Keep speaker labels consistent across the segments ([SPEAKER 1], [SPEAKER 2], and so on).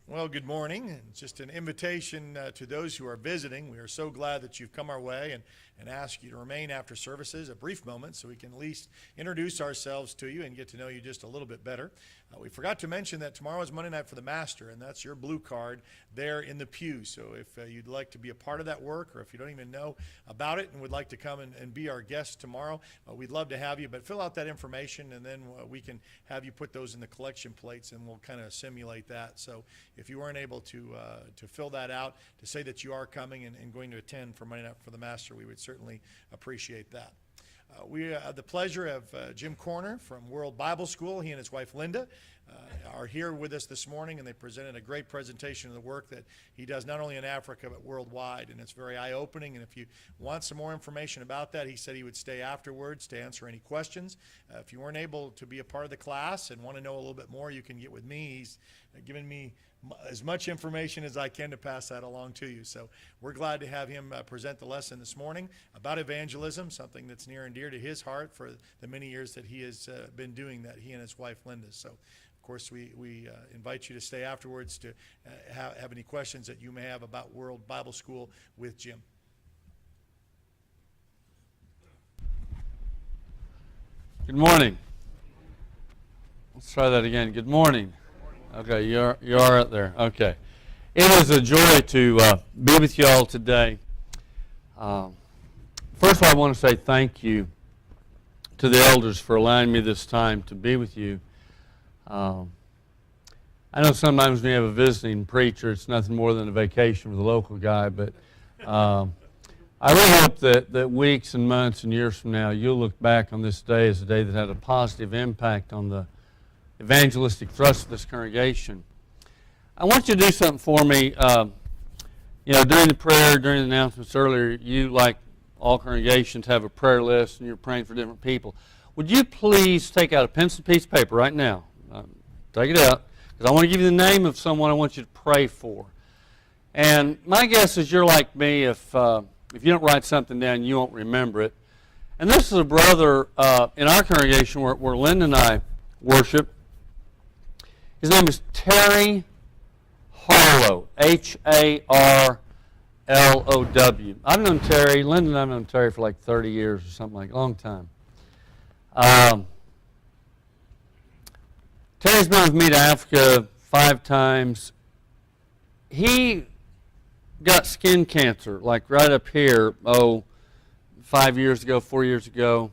[SPEAKER 1] Well, good morning. And just an invitation to those who are visiting. We are so glad that you've come our way and ask you to remain after services a brief moment so we can at least introduce ourselves to you and get to know you just a little bit better. We forgot to mention that tomorrow is Monday night for the Master, and that's your blue card there in the pew. So if you'd like to be a part of that work, or if you don't even know about it and would like to come and be our guest tomorrow, we'd love to have you. But fill out that information, and then we can have you put those in the collection plates, and we'll kind of simulate that. So if you weren't able to fill that out, to say that you are coming and going to attend for Monday Night for the Master, we would certainly appreciate that. We have the pleasure of Jim Corner from World Bible School. He and his wife Linda are here with us this morning, and they presented a great presentation of the work that he does not only in Africa but worldwide, and it's very eye-opening. And if you want some more information about that, he said he would stay afterwards to answer any questions. If you weren't able to be a part of the class and want to know a little bit more, you can get with me. He's given me as much information as I can to pass that along to you. So we're glad to have him present the lesson this morning about evangelism, something that's near and dear to his heart for the many years that he has been doing that, he and his wife Linda. So of course we invite you to stay afterwards to have any questions that you may have about World Bible School with Jim.
[SPEAKER 2] Good morning. Let's try that again. Good morning. Okay, you are out there. Okay. It is a joy to be with you all today. First of all, I want to say thank you to the elders for allowing me this time to be with you. I know sometimes when you have a visiting preacher, it's nothing more than a vacation for the local guy, but I really hope that weeks and months and years from now, you'll look back on this day as a day that had a positive impact on the evangelistic thrust of this congregation. I want you to do something for me. During the prayer, during the announcements earlier, you, like all congregations, have a prayer list and you're praying for different people. Would you please take out a pencil and piece of paper right now? Take it out, because I want to give you the name of someone I want you to pray for. And my guess is you're like me. If you don't write something down, you won't remember it. And this is a brother in our congregation where Linda and I worship. His name is Terry Harlow, Harlow. I've known Terry, Linda and I've known Terry for like 30 years or something like a long time. Terry's been with me to Africa 5 times. He got skin cancer, like right up here, 5 years ago, 4 years ago.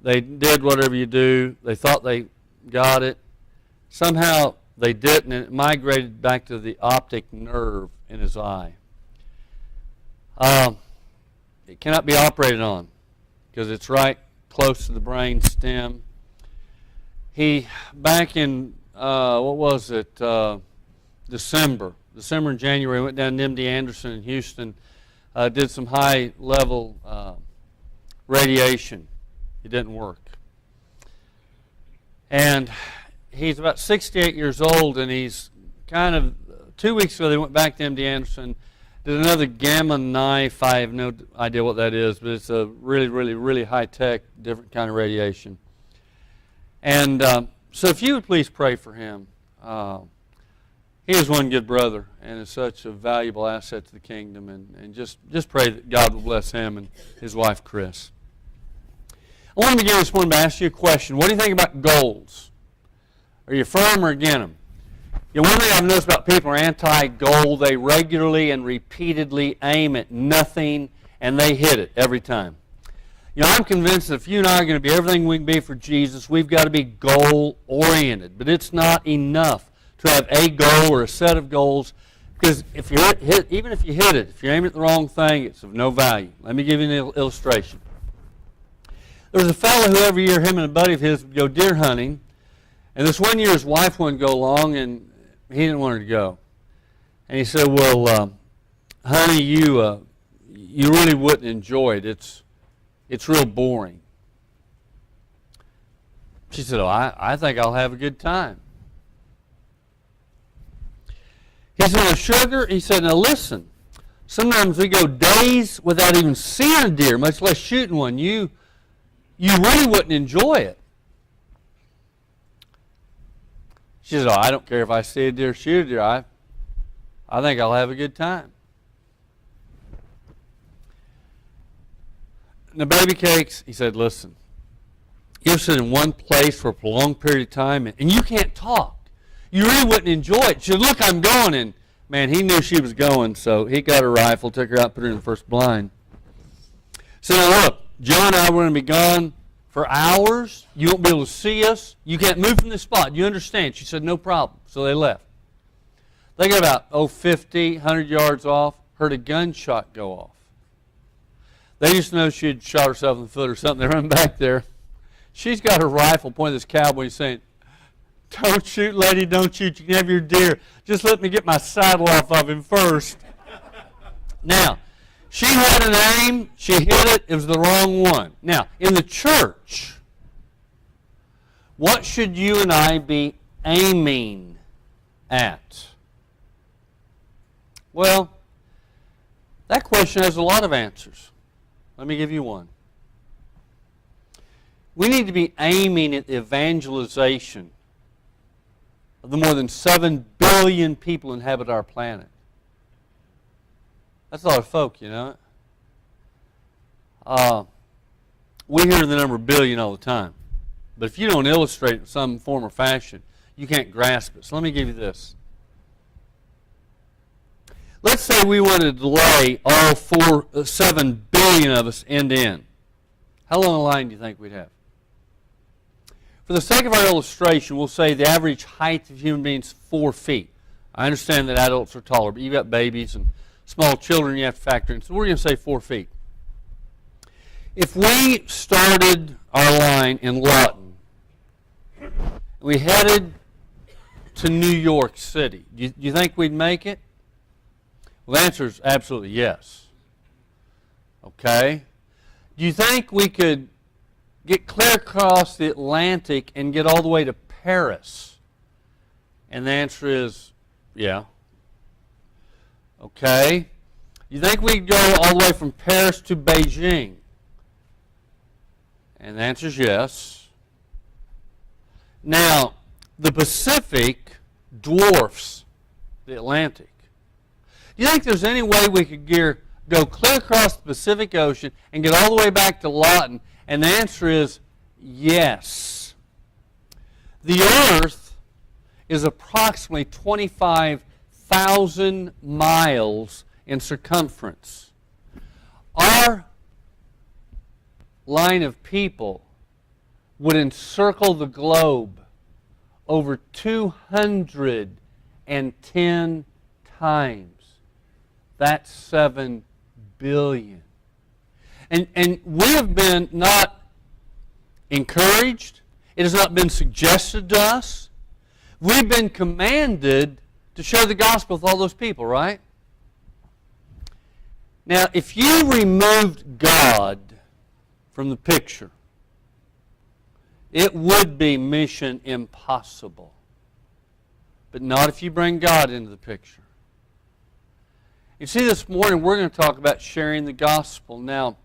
[SPEAKER 2] They did whatever you do. They thought they got it. Somehow they didn't, and it migrated back to the optic nerve in his eye. It cannot be operated on because it's right close to the brain stem. He, back in, December and January, went down to MD Anderson in Houston, did some high-level radiation. It didn't work. And he's about 68 years old, and he's kind of, 2 weeks ago they went back to MD Anderson, did another gamma knife. I have no idea what that is, but it's a really, really, really high-tech, different kind of radiation. And so if you would please pray for him. He is one good brother and is such a valuable asset to the kingdom, and just pray that God will bless him and his wife, Chris. I want to begin this morning by asking you a question. What do you think about goals? Are you firm or against them? One thing I've noticed about people who are anti-goal, they regularly and repeatedly aim at nothing, and they hit it every time. I'm convinced that if you and I are going to be everything we can be for Jesus, we've got to be goal-oriented. But it's not enough to have a goal or a set of goals, because if you even if you hit it, if you're aiming at the wrong thing, it's of no value. Let me give you an illustration. There was a fellow who every year, him and a buddy of his would go deer hunting, and this one year his wife wanted to go along, and he didn't want her to go. And he said, well, honey, you really wouldn't enjoy it. It's real boring. She said, I think I'll have a good time. He said, well, sugar, he said, now listen, sometimes we go days without even seeing a deer, much less shooting one. You really wouldn't enjoy it. She said, oh, I don't care if I see a deer, shoot a deer. I think I'll have a good time. And the baby cakes, he said, listen, you sit in one place for a prolonged period of time, and you can't talk. You really wouldn't enjoy it. She said, look, I'm going. And, man, he knew she was going, so he got a rifle, took her out, put her in the first blind. Said, look, Joe and I were going to be gone for hours. You won't be able to see us. You can't move from this spot. You understand? She said, no problem. So they left. They got about, 50, 100 yards off, heard a gunshot go off. They just know she had shot herself in the foot or something. They run back there. She's got her rifle pointed at this cowboy saying, don't shoot, lady, don't shoot. You can have your deer. Just let me get my saddle off of him first. Now, she had an aim. She hit it. It was the wrong one. Now, in the church, what should you and I be aiming at? Well, that question has a lot of answers. Let me give you one. We need to be aiming at the evangelization of the more than 7 billion people who inhabit our planet. That's a lot of folk, you know. We hear the number billion all the time. But if you don't illustrate it in some form or fashion, you can't grasp it. So let me give you this. Let's say we want to delay all 7 billion of us end to end. How long a line do you think we'd have? For the sake of our illustration, we'll say the average height of human beings is 4 feet. I understand that adults are taller, but you've got babies and small children you have to factor in. So we're going to say 4 feet. If we started our line in Lawton, we headed to New York City, do you think we'd make it? Well, the answer is absolutely yes. Okay. Do you think we could get clear across the Atlantic and get all the way to Paris? And the answer is yeah. Okay. You think we could go all the way from Paris to Beijing? And the answer is yes. Now, the Pacific dwarfs the Atlantic. Do you think there's any way we could go clear across the Pacific Ocean and get all the way back to Lawton? And the answer is yes. The Earth is approximately 25,000 miles in circumference. Our line of people would encircle the globe over 210 times. That's 7 billion. And we have been not encouraged. It has not been suggested to us. We've been commanded to share the gospel with all those people, right? Now, if you removed God from the picture, it would be mission impossible. But not if you bring God into the picture. You see, this morning we're going to talk about sharing the gospel. Now,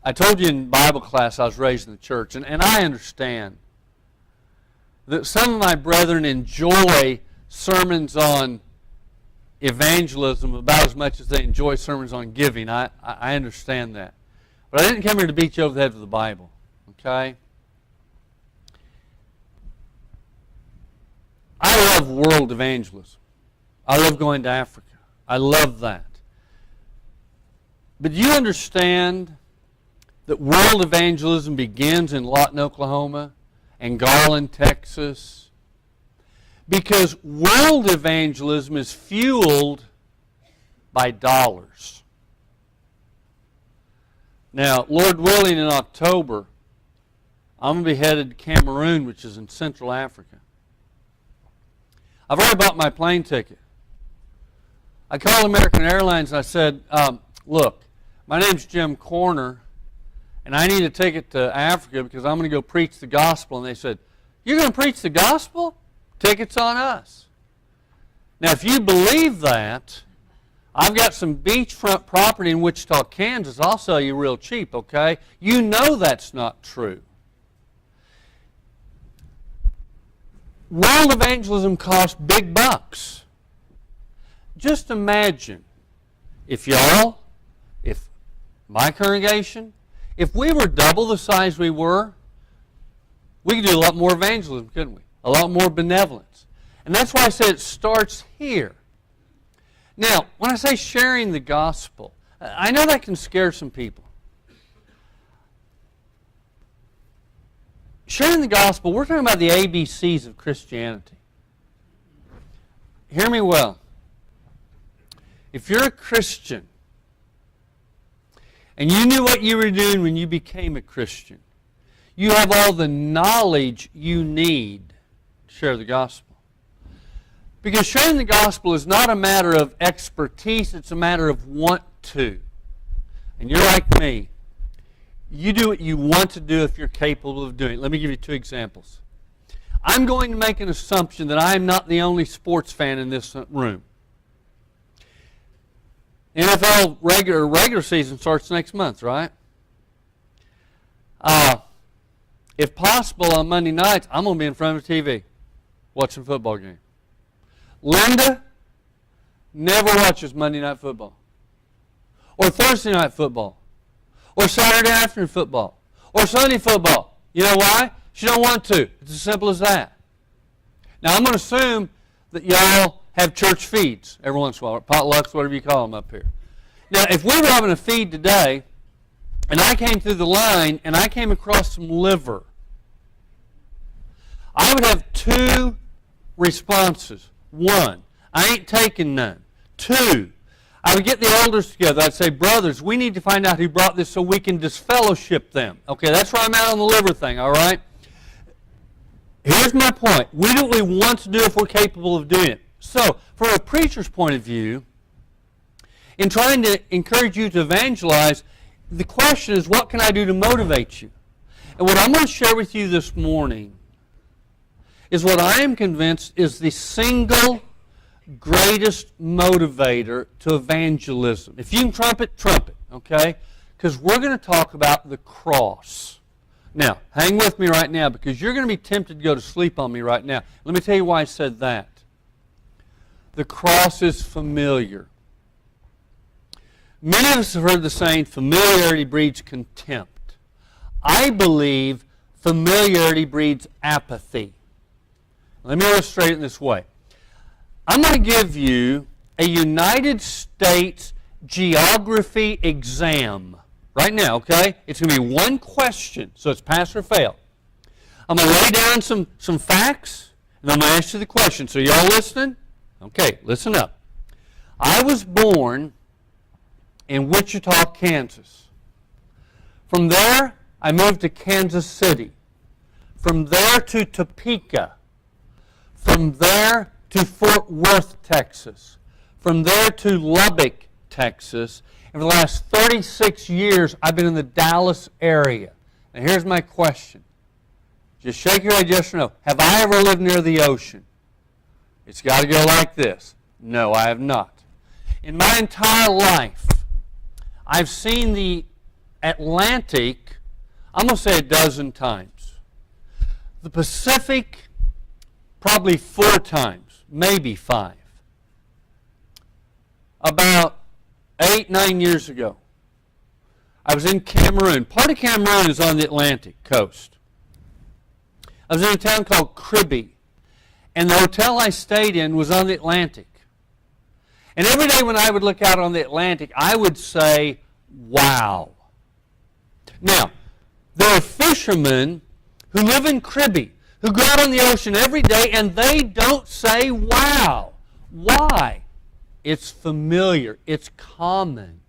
[SPEAKER 2] I told you in Bible class I was raised in the church, and I understand that some of my brethren enjoy sermons on evangelism about as much as they enjoy sermons on giving. I understand that. But I didn't come here to beat you over the head with the Bible, okay? I love world evangelism. I love going to Africa. I love that. But do you understand that world evangelism begins in Lawton, Oklahoma, and Garland, Texas? Because world evangelism is fueled by dollars. Now, Lord willing, in October, I'm going to be headed to Cameroon, which is in Central Africa. I've already bought my plane ticket. I called American Airlines and I said, look, my name's Jim Corner, and I need a ticket to Africa because I'm going to go preach the gospel. And they said, you're going to preach the gospel? Ticket's on us. Now, if you believe that, I've got some beachfront property in Wichita, Kansas. I'll sell you real cheap, okay? You know that's not true. world evangelism costs big bucks. Just imagine if y'all, if my congregation, if we were double the size we were, we could do a lot more evangelism, couldn't we? A lot more benevolence. And that's why I said it starts here. Now, when I say sharing the gospel, I know that can scare some people. Sharing the gospel, we're talking about the ABCs of Christianity. Hear me well. If you're a Christian and you knew what you were doing when you became a Christian, you have all the knowledge you need to share the gospel. Because sharing the gospel is not a matter of expertise, it's a matter of want to. And you're like me. You do what you want to do if you're capable of doing it. Let me give you 2 examples. I'm going to make an assumption that I am not the only sports fan in this room. NFL regular season starts next month, right? If possible, on Monday nights, I'm going to be in front of the TV watching a football game. Linda never watches Monday night football, or Thursday night football, or Saturday afternoon football, or Sunday football. You know why? She don't want to. It's as simple as that. Now, I'm going to assume that y'all have church feeds every once in a while, or potlucks, whatever you call them up here. Now, if we were having a feed today, and I came through the line, and I came across some liver, I would have 2 responses. 1, I ain't taking none. 2, I would get the elders together. I'd say, brothers, we need to find out who brought this so we can disfellowship them. Okay, that's where I'm at on the liver thing, all right? Here's my point. We do what we want to do if we're capable of doing it. So, from a preacher's point of view, in trying to encourage you to evangelize, the question is, what can I do to motivate you? And what I'm going to share with you this morning is what I am convinced is the single greatest motivator to evangelism. If you can trumpet, trumpet, okay? Because we're going to talk about the cross. Now, hang with me right now because you're going to be tempted to go to sleep on me right now. Let me tell you why I said that. The cross is familiar. Many of us have heard the saying, familiarity breeds contempt. I believe familiarity breeds apathy. Let me illustrate it in this way. I'm going to give you a United States geography exam right now, okay? It's going to be 1 question, so it's pass or fail. I'm going to lay down some facts, and I'm going to ask you the question. So y'all listening? Okay, listen up. I was born in Wichita, Kansas. From there, I moved to Kansas City. From there to Topeka. From there to Fort Worth, Texas. From there to Lubbock, Texas. And for the last 36 years, I've been in the Dallas area. Now here's my question. Just shake your head yes or no. Have I ever lived near the ocean? It's got to go like this. No, I have not. In my entire life, I've seen the Atlantic, I'm going to say 12 times. The Pacific, probably 4 times, maybe 5. About 8, 9 years ago, I was in Cameroon. Part of Cameroon is on the Atlantic coast. I was in a town called Kribi, and the hotel I stayed in was on the Atlantic. And every day when I would look out on the Atlantic, I would say, wow. Now, there are fishermen who live in Kribi, who go out on the ocean every day, and they don't say, wow. Why? It's familiar. It's common.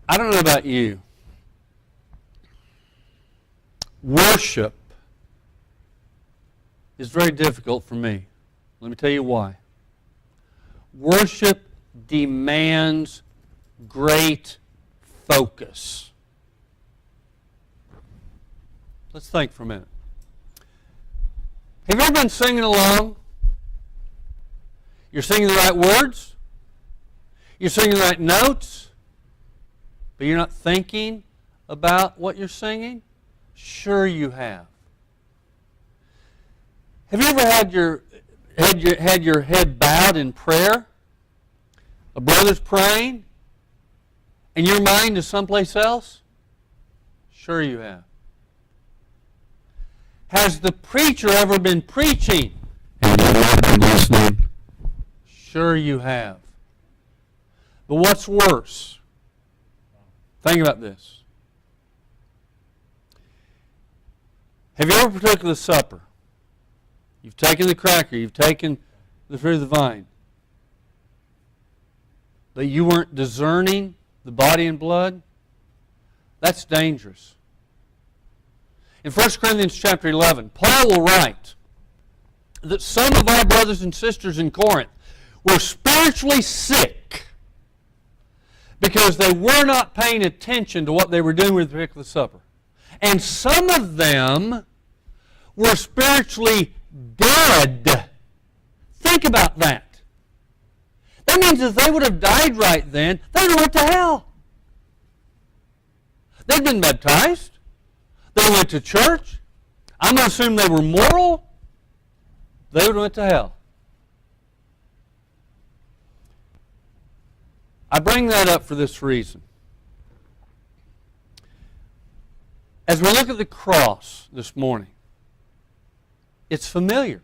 [SPEAKER 2] I don't know about you. Worship is very difficult for me. Let me tell you why. Worship demands great focus. Let's think for a minute. Have you ever been singing along? You're singing the right words. You're singing the right notes. But you're not thinking about what you're singing. Sure you have. Have you ever had your head bowed in prayer? A brother's praying, and your mind is someplace else? Sure you have. Has the preacher ever been preaching and you're not listening? Sure you have. But what's worse? Think about this. Have you ever partaken of the supper? You've taken the cracker, you've taken the fruit of the vine, but you weren't discerning the body and blood? That's dangerous. In 1 Corinthians chapter 11, Paul will write that some of our brothers and sisters in Corinth were spiritually sick because they were not paying attention to what they were doing with the particular supper. And some of them were spiritually dead. Think about that. That means if they would have died right then, they would have went to hell. They'd been baptized. They went to church. I'm going to assume they were moral. They would have went to hell. I bring that up for this reason. As we look at the cross this morning, it's familiar.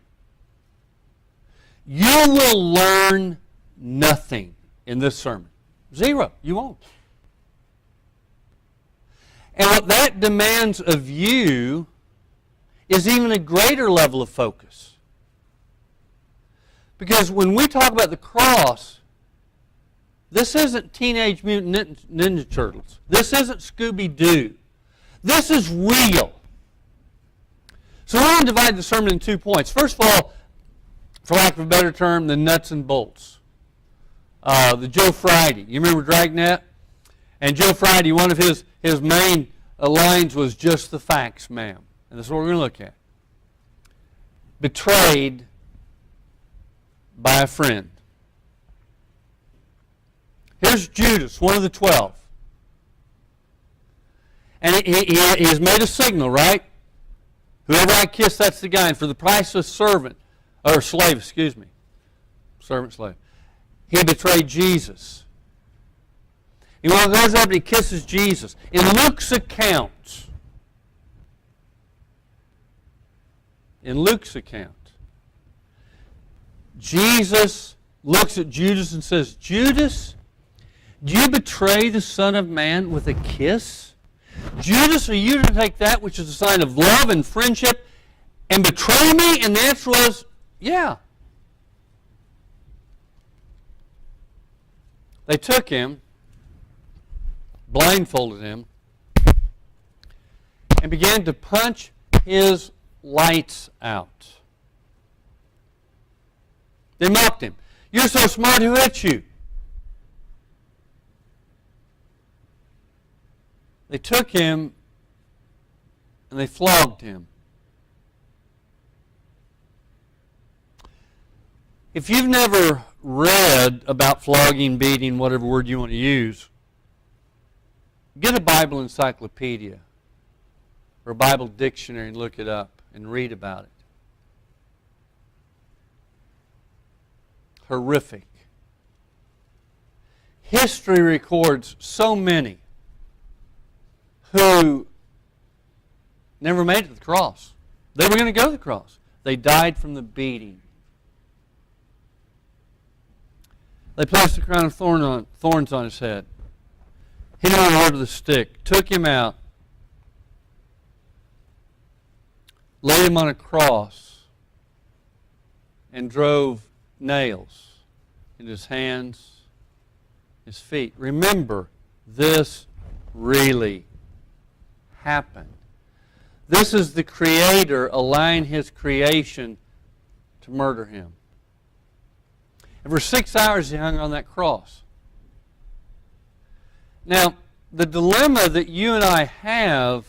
[SPEAKER 2] You will learn nothing in this sermon. Zero. You won't. And what that demands of you is even a greater level of focus. Because when we talk about the cross, this isn't Teenage Mutant Ninja Turtles. This isn't Scooby-Doo. This is real. So we're going to divide the sermon in 2 points. First of all, for lack of a better term, the nuts and bolts. The Joe Friday. You remember Dragnet? And Joe Friday, one of his main lines was just the facts, ma'am. And that's what we're going to look at. Betrayed by a friend. Here's Judas, one of the 12. And he has made a signal, right? Whoever I kiss, that's the guy. And for the price of servant, or slave, excuse me. Servant, slave. He betrayed Jesus. He goes up and he kisses Jesus. In Luke's account, Jesus looks at Judas and says, Judas, do you betray the Son of Man with a kiss? Judas, are you to take that which is a sign of love and friendship and betray me? And the answer was, yeah. They took him, blindfolded him, and began to punch his lights out. They mocked him. You're so smart, who hit you? They took him and they flogged him. If you've never read about flogging, beating, whatever word you want to use, get a Bible encyclopedia or a Bible dictionary and look it up and read about it. Horrific. History records so many who never made it to the cross. They were going to go to the cross. They died from the beating. They placed a crown of thorns on his head, hit him on the head with a stick, took him out, laid him on a cross, and drove nails in his hands, his feet. Remember, this really happened. This is the Creator allowing His creation to murder Him. And for 6 hours He hung on that cross. Now, the dilemma that you and I have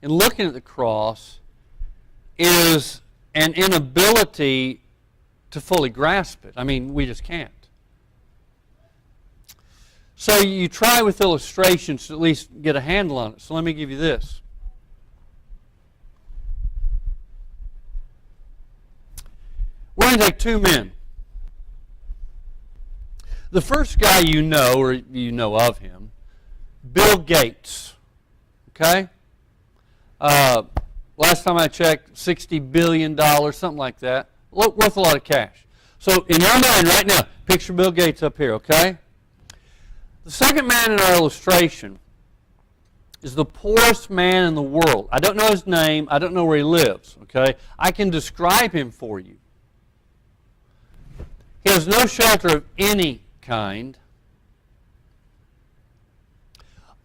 [SPEAKER 2] in looking at the cross is an inability to fully grasp it. I mean, we just can't. So you try with illustrations to at least get a handle on it. So let me give you this. going to take two men. The first guy you know, or you know of him, Bill Gates. Okay? Last time I checked, $60 billion, something like that. Worth a lot of cash. So in your mind right now, picture Bill Gates up here, okay? The second man in our illustration is the poorest man in the world. I don't know his name. I don't know where he lives, okay? I can describe him for you. He has no shelter of any kind.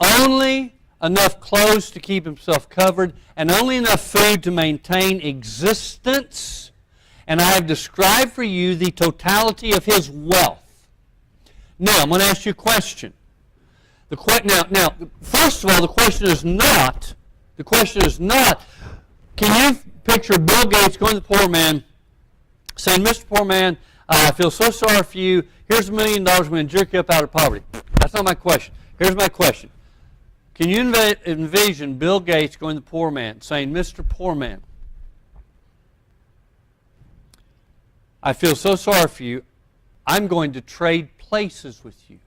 [SPEAKER 2] Only enough clothes to keep himself covered, and only enough food to maintain existence. And I have described for you the totality of his wealth. Now, I'm going to ask you a question. Now, first of all, the question is not, can you picture Bill Gates going to the poor man, saying, Mr. Poor Man, I feel so sorry for you. Here's $1 million. I'm going to jerk you up out of poverty. That's not my question. Here's my question. Can you envision Bill Gates going to the poor man, saying, Mr. Poor Man, I feel so sorry for you. I'm going to trade places with you.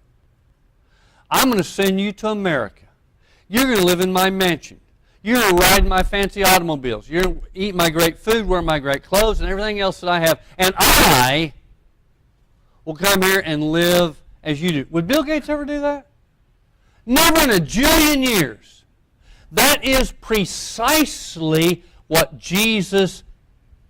[SPEAKER 2] I'm going to send you to America. You're going to live in my mansion. You're going to ride in my fancy automobiles. You're going to eat my great food, wear my great clothes, and everything else that I have. And I will come here and live as you do. Would Bill Gates ever do that? Never in a jillion years. That is precisely what Jesus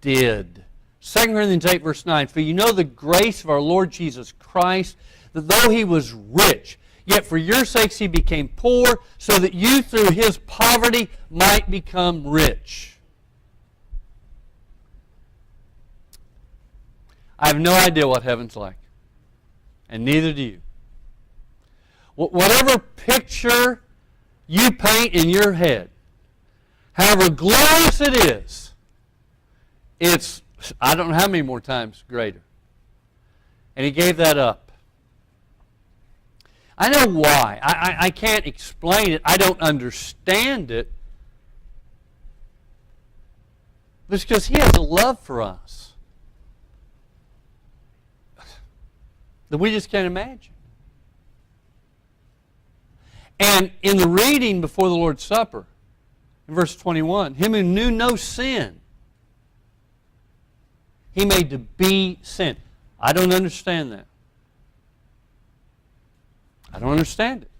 [SPEAKER 2] did. 2 Corinthians 8, verse 9, for you know the grace of our Lord Jesus Christ, that though he was rich, yet for your sakes he became poor, so that you through his poverty might become rich. I have no idea what heaven's like, and neither do you. Whatever picture you paint in your head, however glorious it is, it's, I don't know how many more times greater. And he gave that up. I know why. I can't explain it. I don't understand it. But it's because he has a love for us that we just can't imagine. And in the reading before the Lord's Supper, in verse 21, him who knew no sin, he made to be sin. I don't understand that. I don't understand it.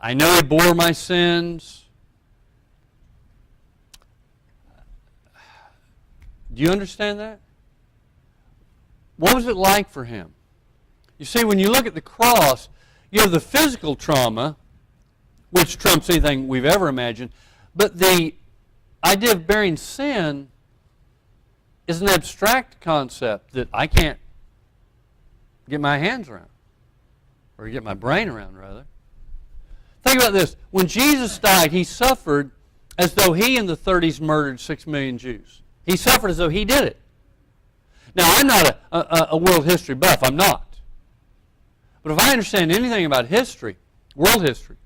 [SPEAKER 2] I know he bore my sins. Do you understand that? What was it like for him? You see, when you look at the cross, you have the physical trauma, which trumps anything we've ever imagined, but the idea of bearing sin is an abstract concept that I can't get my hands around, or get my brain around, rather. Think about this. When Jesus died, he suffered as though he in the 30s murdered 6 million Jews. He suffered as though he did it. Now, I'm not a world history buff. I'm not. But if I understand anything about history, world history,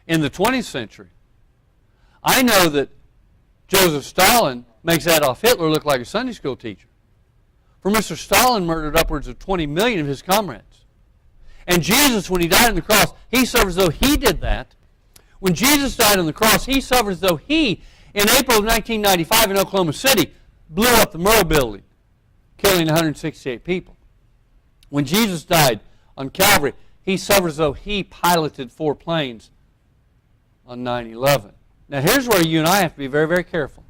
[SPEAKER 2] in the 20th century, I know that Joseph Stalin makes Adolf Hitler look like a Sunday school teacher. For Mr. Stalin murdered upwards of 20 million of his comrades. And Jesus, when he died on the cross, he suffered as though he did that. When Jesus died on the cross, he suffered as though he, in April of 1995 in Oklahoma City, blew up the Murrah building, killing 168 people. When Jesus died on Calvary, he suffered as though he piloted 4 planes on 9/11. Now here's where you and I have to be very, very careful.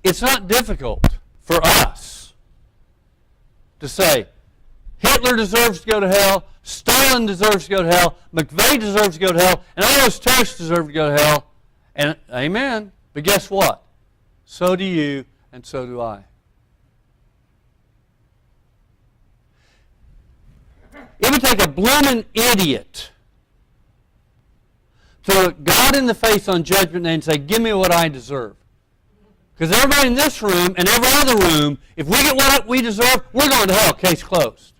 [SPEAKER 2] It's not difficult for us to say, Hitler deserves to go to hell, Stalin deserves to go to hell, McVeigh deserves to go to hell, and all those terrorists deserve to go to hell. And amen. But guess what? So do you, and so do I. It would take a blooming idiot to look God in the face on Judgment Day and say, give me what I deserve. Because everybody in this room and every other room, if we get what we deserve, we're going to hell, case closed.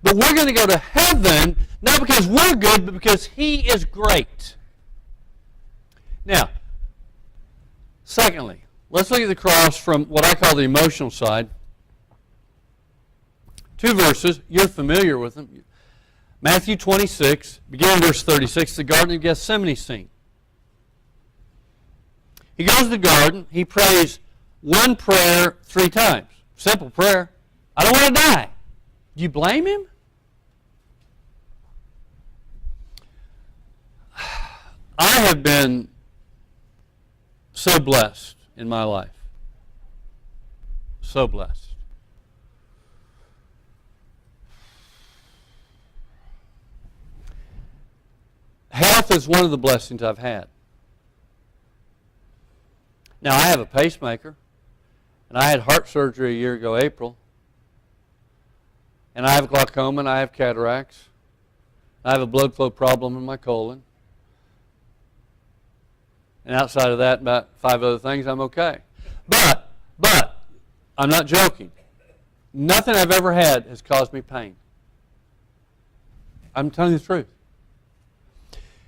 [SPEAKER 2] But we're going to go to heaven, not because we're good, but because He is great. Now, secondly, let's look at the cross from what I call the emotional side. 2 verses, you're familiar with them. Matthew 26, beginning verse 36, the Garden of Gethsemane scene. He goes to the garden, he prays one prayer 3 times. Simple prayer. I don't want to die. Do you blame him? I have been so blessed in my life. So blessed. Health is one of the blessings I've had. Now, I have a pacemaker, and I had heart surgery a year ago, April, and I have glaucoma, and I have cataracts. I have a blood flow problem in my colon. And outside of that, about 5 other things, I'm okay. But, I'm not joking. Nothing I've ever had has caused me pain. I'm telling you the truth.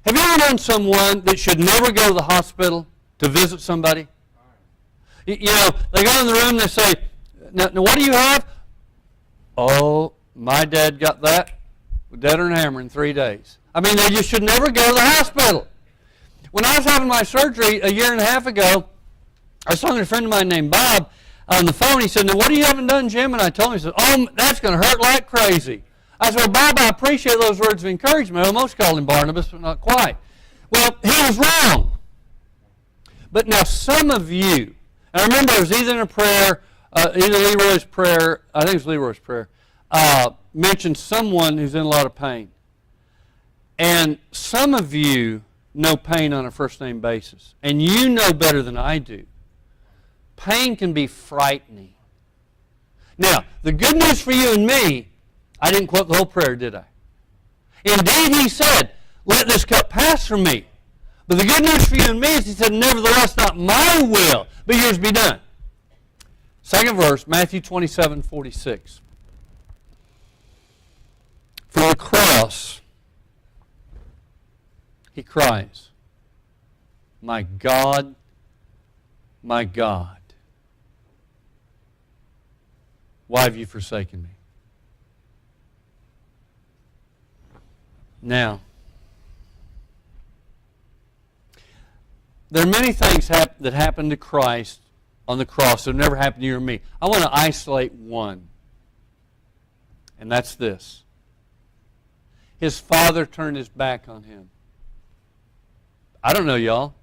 [SPEAKER 2] Have you ever known someone that should never go to the hospital to visit somebody? You know, they go in the room and they say, now what do you have? Oh, my dad got that. Deader than hammer in 3 days. I mean, they just should never go to the hospital. When I was having my surgery a year and a half ago, I was talking to a friend of mine named Bob on the phone. He said, now what have you haven't done, Jim? And I told him, he said, oh, that's going to hurt like crazy. I said, well, Bob, I appreciate those words of encouragement. I almost called him Barnabas, but not quite. Well, he was wrong. But now some of you, and I remember it was either in a prayer, either Leroy's prayer, I think it was Leroy's prayer, mentioned someone who's in a lot of pain. And some of you know pain on a first-name basis. And you know better than I do. Pain can be frightening. Now, the good news for you and me, I didn't quote the whole prayer, did I? Indeed, he said, let this cup pass from me. But the good news for you and me is he said, nevertheless, not my will, but yours be done. Second verse, Matthew 27:46. For the cross, he cries, my God, why have you forsaken me? Now, there are many things that happened to Christ on the cross that have never happened to you or me. I want to isolate one, and that's this. His Father turned his back on him. I don't know y'all.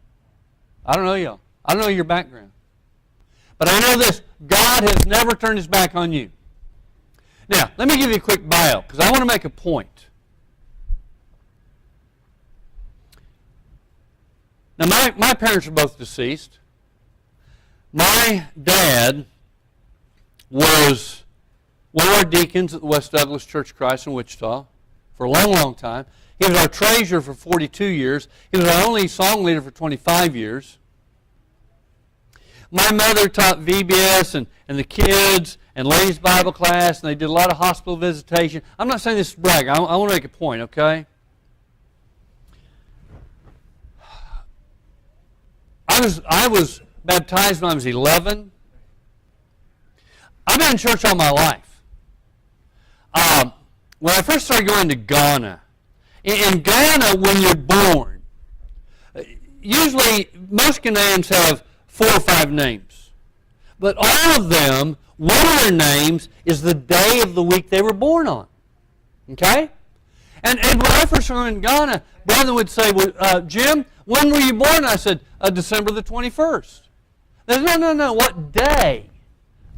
[SPEAKER 2] I don't know your background. But I know this, God has never turned his back on you. Now, let me give you a quick bio, because I want to make a point. Now, my parents are both deceased. My dad was one of our deacons at the West Douglas Church of Christ in Wichita for a long, long time. He was our treasurer for 42 years. He was our only song leader for 25 years. My mother taught VBS and the kids and ladies' Bible class, and they did a lot of hospital visitation. I'm not saying this to brag. I want to make a point, okay? I was baptized when I was 11. I've been in church all my life. When I first started going to Ghana, in Ghana, when you're born, usually most Ghanaians have 4 or 5 names. But all of them, one of their names is the day of the week they were born on. Okay? And when I first went in Ghana, brother would say, well, Jim, when were you born? I said, December the 21st. They said, no, what day?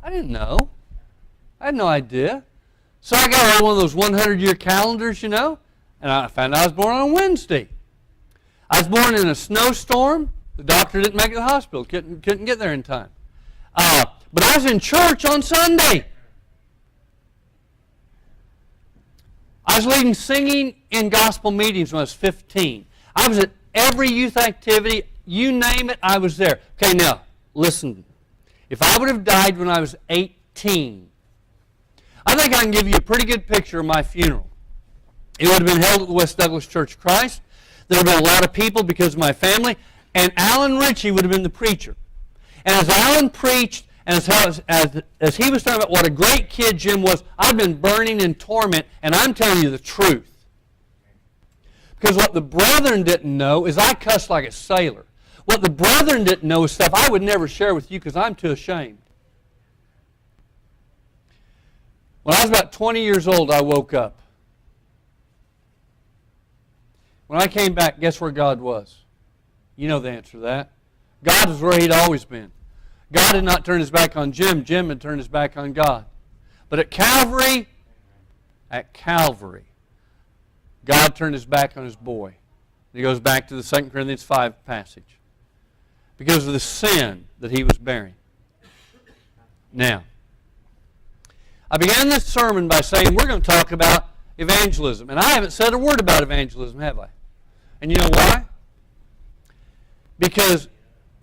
[SPEAKER 2] I didn't know. I had no idea. So I got one of those 100-year calendars, and I found out I was born on Wednesday. I was born in a snowstorm. The doctor didn't make it to the hospital. Couldn't get there in time. But I was in church on Sunday. I was leading singing in gospel meetings when I was 15. I was at every youth activity. You name it, I was there. Okay, now, listen. If I would have died when I was 18, I think I can give you a pretty good picture of my funeral. It would have been held at the West Douglas Church of Christ. There would have been a lot of people because of my family. and Alan Ritchie would have been the preacher. And as Alan preached, and as he was talking about what a great kid Jim was, I've been burning in torment, and I'm telling you the truth. Because what the brethren didn't know is I cussed like a sailor. What the brethren didn't know is stuff I would never share with you because I'm too ashamed. When I was about 20 years old, I woke up. When I came back, guess where God was? You know the answer to that. God was where He'd always been. God had not turned His back on Jim. Jim had turned his back on God. But at Calvary, God turned His back on His boy. He goes back to the 2 Corinthians 5 passage. Because of the sin that he was bearing. Now, I began this sermon by saying we're going to talk about evangelism. And I haven't said a word about evangelism, have I? And you know why? Because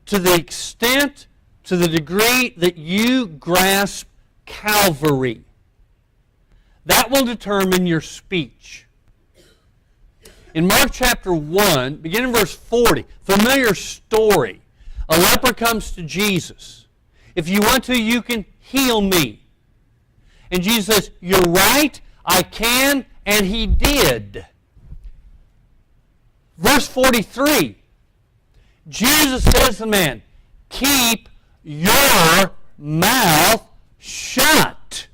[SPEAKER 2] to the extent, to the degree that you grasp Calvary, that will determine your speech. In Mark chapter 1, beginning in verse 40, familiar story. A leper comes to Jesus. If you want to, you can heal me. And Jesus says, you're right, I can, and He did. Verse 43, Jesus says to the man, keep your mouth shut.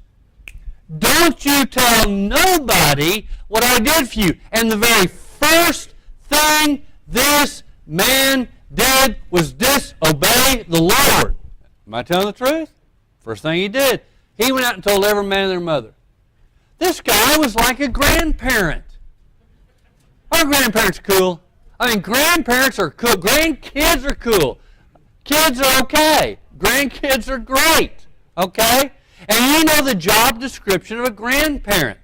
[SPEAKER 2] Don't you tell nobody what I did for you. And the very first thing this man did was disobey the Lord. Am I telling the truth? First thing he did, he went out and told every man and their mother. This guy was like a grandparent. Our grandparents are cool. I mean, grandparents are cool. Grandkids are cool. Kids are okay. Grandkids are great. Okay? And you know the job description of a grandparent.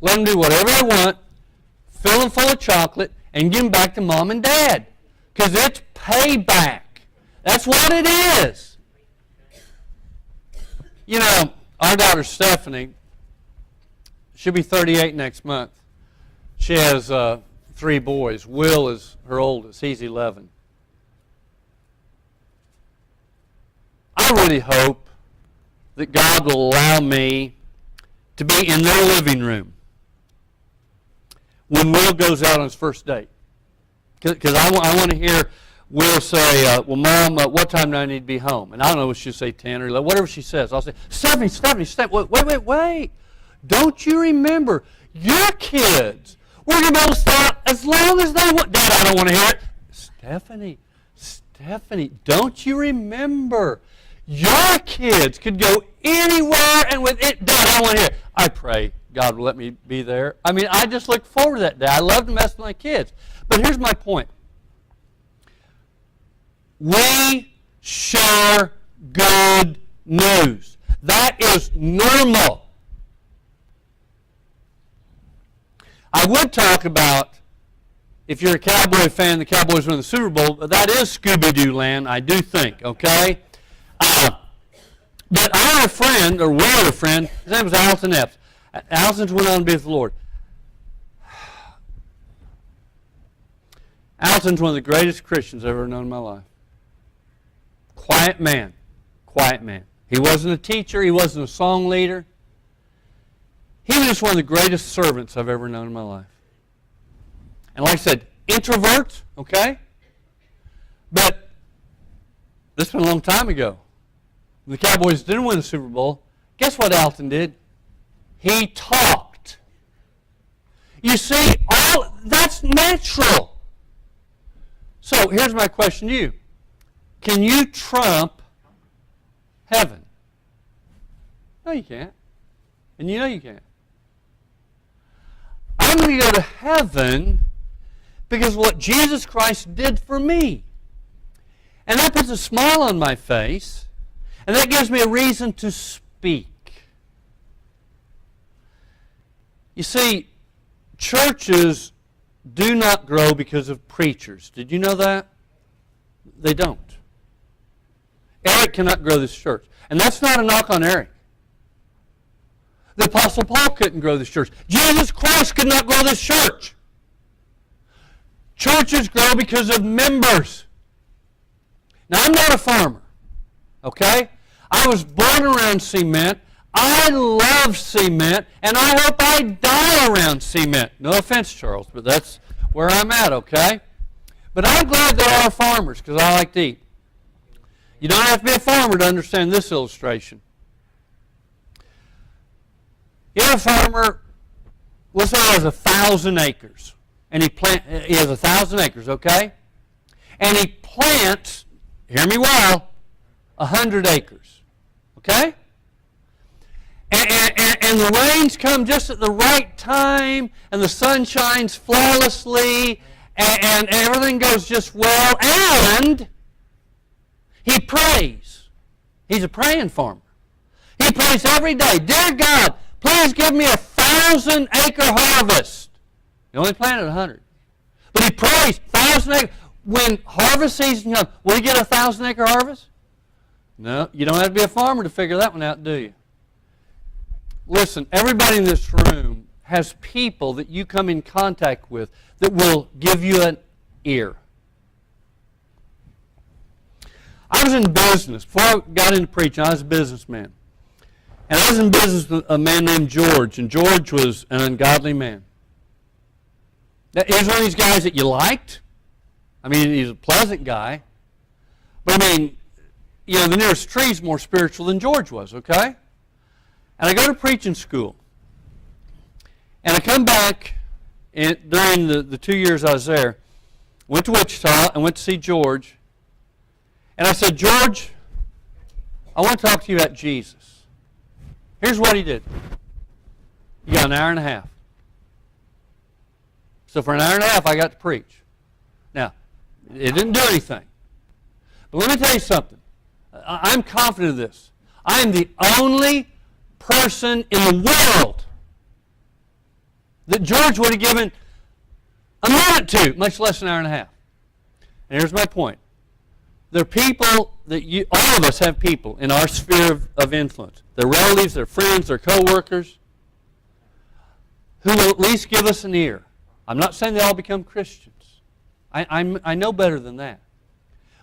[SPEAKER 2] Let them do whatever they want, fill them full of chocolate, and give them back to mom and dad. Because it's payback. That's what it is. You know, our daughter Stephanie, she'll be 38 next month. She has 3 boys. Will is her oldest. He's 11. I really hope that God will allow me to be in their living room when Will goes out on his first date. Because I want to hear Will say, well, Mom, what time do I need to be home? And I don't know if she'll say 10 or 11, whatever she says. I'll say, Stephanie, wait. Don't you remember, your kids were going to be able to stay out as long as they want. Dad, I don't want to hear it. Stephanie, don't you remember, your kids could go anywhere and with it. Dad, I don't want to hear it. I pray God will let me be there. I mean, I just look forward to that day. I love to mess with my kids. But here's my point. We share good news. That is normal. I would talk about, if you're a Cowboy fan, the Cowboys won the Super Bowl, but that is Scooby-Doo land, I do think, okay? But I had a friend, or we had a friend, his name was Alton Epps. Alton's went on to be with the Lord. Alton's one of the greatest Christians I've ever known in my life. Quiet man. He wasn't a teacher. He wasn't a song leader. He was just one of the greatest servants I've ever known in my life. And like I said, introvert, okay? But this was a long time ago. The Cowboys didn't win the Super Bowl. Guess what Alton did? He talked. You see, that's natural. So here's my question to you. Can you trump heaven? No, you can't. And you know you can't. I'm going to go to heaven because of what Jesus Christ did for me. And that puts a smile on my face, and that gives me a reason to speak. You see, churches do not grow because of preachers. Did you know that? They don't. Eric cannot grow this church. And that's not a knock on Eric. The Apostle Paul couldn't grow this church. Jesus Christ could not grow this church. Church Churches grow because of members. Now, I'm not a farmer, okay? I was born around cement. I love cement, and I hope I die around cement. No offense, Charles, but that's where I'm at, okay? But I'm glad there are farmers, because I like to eat. You don't have to be a farmer to understand this illustration. You have a farmer, let's say he has 1,000 acres. And he has 1,000 acres, okay? And he plants, hear me well, 100 acres, okay? And the rains come just at the right time, and the sun shines flawlessly, and everything goes just well, and he prays. He's a praying farmer. He prays every day, "Dear God, please give me 1,000-acre harvest." He only planted 100. But he prays, 1,000 acres. When harvest season comes, will he get a 1,000-acre harvest? No, you don't have to be a farmer to figure that one out, do you? Listen, everybody in this room has people that you come in contact with that will give you an ear. I was in business. Before I got into preaching, I was a businessman. And I was in business with a man named George, and George was an ungodly man. He was one of these guys that you liked. I mean, he's a pleasant guy. But I mean, you know, the nearest tree's more spiritual than George was, okay? And I go to preaching school. And I come back during the 2 years I was there, went to Wichita and went to see George. And I said, "George, I want to talk to you about Jesus." Here's what he did. He got an hour and a half. So for an hour and a half, I got to preach. Now, it didn't do anything. But let me tell you something. I'm confident of this. I am the only person in the world that George would have given a minute to, much less an hour and a half. And here's my point. There are people that all of us have people in our sphere of influence. Their relatives, their friends, their co-workers, who will at least give us an ear. I'm not saying they all become Christians. I know better than that.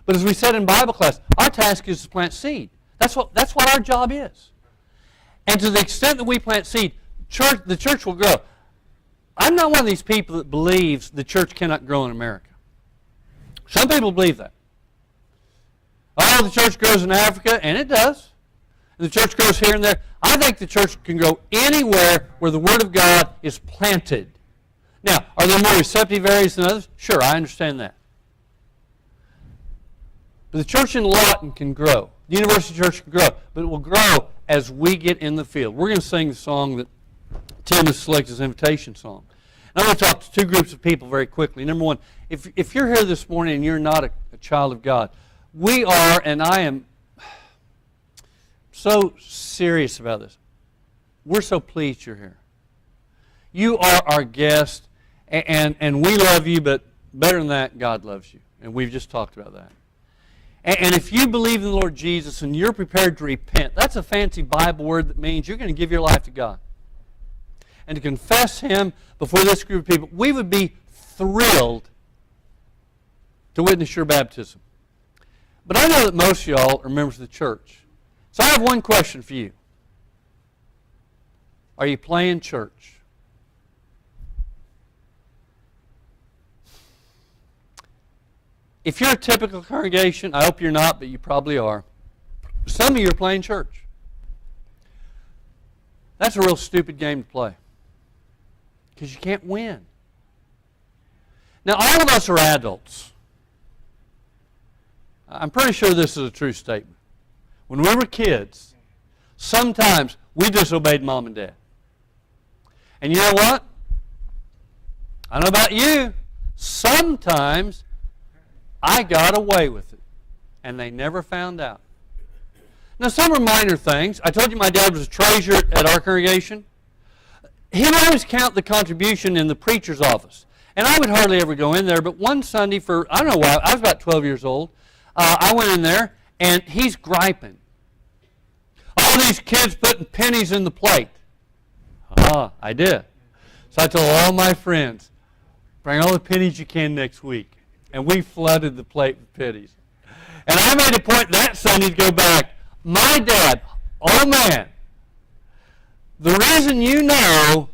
[SPEAKER 2] But as we said in Bible class, our task is to plant seed. That's what our job is. And to the extent that we plant seed, the church will grow. I'm not one of these people that believes the church cannot grow in America. Some people believe that. Oh, the church grows in Africa, and it does. And the church grows here and there. I think the church can grow anywhere where the Word of God is planted. Now, are there more receptive areas than others? Sure, I understand that. But the church in Lawton can grow. The University Church can grow. But it will grow as we get in the field. We're going to sing the song that Tim has selected as invitation song. And I'm going to talk to two groups of people very quickly. Number one, if you're here this morning and you're not a child of God, we are, and I am so serious about this. We're so pleased you're here. You are our guest, and we love you, but better than that, God loves you. And we've just talked about that. And if you believe in the Lord Jesus and you're prepared to repent, that's a fancy Bible word that means you're going to give your life to God. And to confess Him before this group of people, we would be thrilled to witness your baptism. But I know that most of y'all are members of the church. So I have one question for you. Are you playing church? If you're a typical congregation, I hope you're not, but you probably are. Some of you are playing church. That's a real stupid game to play. Because you can't win. Now, all of us are adults. I'm pretty sure this is a true statement. When we were kids, sometimes we disobeyed mom and dad. And you know what? I don't know about you. Sometimes I got away with it. And they never found out. Now, some are minor things. I told you my dad was a treasurer at our congregation. He would always count the contribution in the preacher's office. And I would hardly ever go in there, but one Sunday I don't know why, I was about 12 years old. I went in there, and he's griping. All these kids putting pennies in the plate. I did. So I told all my friends, Bring all the pennies you can next week. And we flooded the plate with pennies. And I made a point that Sunday to go back. My dad, oh man, the reason you know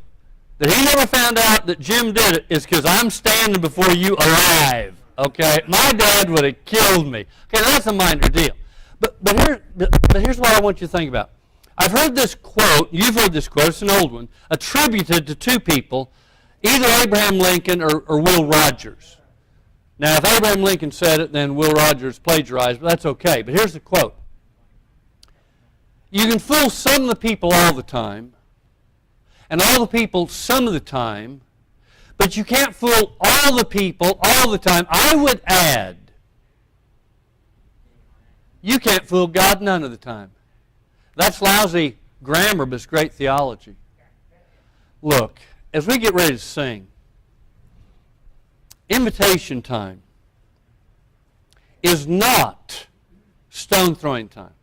[SPEAKER 2] that he never found out that Jim did it is because I'm standing before you alive. Okay? My dad would have killed me. Okay, that's a minor deal. But here's what I want you to think about. I've heard this quote, you've heard this quote, it's an old one, attributed to two people, either Abraham Lincoln or Will Rogers. Now, if Abraham Lincoln said it, then Will Rogers plagiarized, but that's okay. But here's the quote. You can fool some of the people all the time, and all the people some of the time, but you can't fool all the people all the time. I would add, you can't fool God none of the time. That's lousy grammar, but it's great theology. Look, as we get ready to sing, invitation time is not stone throwing time.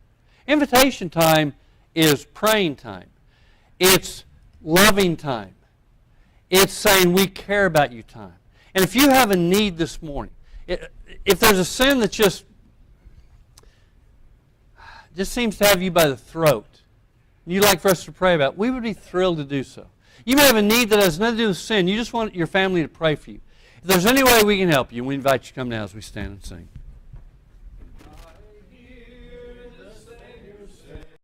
[SPEAKER 2] Invitation time is praying time. It's loving time. It's saying we care about you time. And if you have a need this morning, if there's a sin that just seems to have you by the throat, and you'd like for us to pray about, we would be thrilled to do so. You may have a need that has nothing to do with sin. You just want your family to pray for you. If there's any way we can help you, we invite you to come now as we stand and sing.